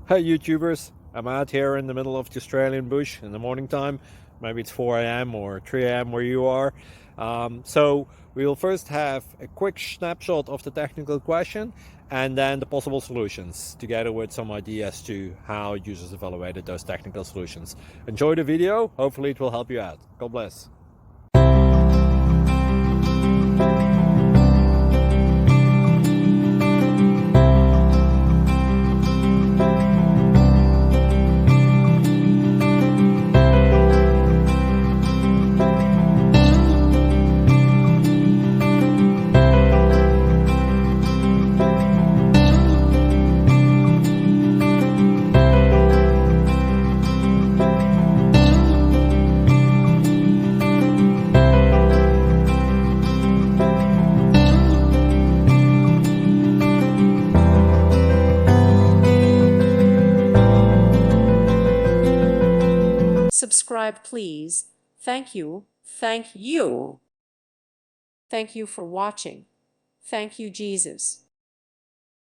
Hey YouTubers, I'm out here in the middle of the Australian bush in the morning time. Maybe it's 4 a.m. or 3 a.m. where you are. So we'll first have a quick snapshot of the technical question and then the possible solutions, together with some ideas to how users evaluated those technical solutions. Enjoy the video, hopefully it will help you out. God bless. Subscribe, please. Thank you. Thank you. Thank you for watching. Thank you, Jesus.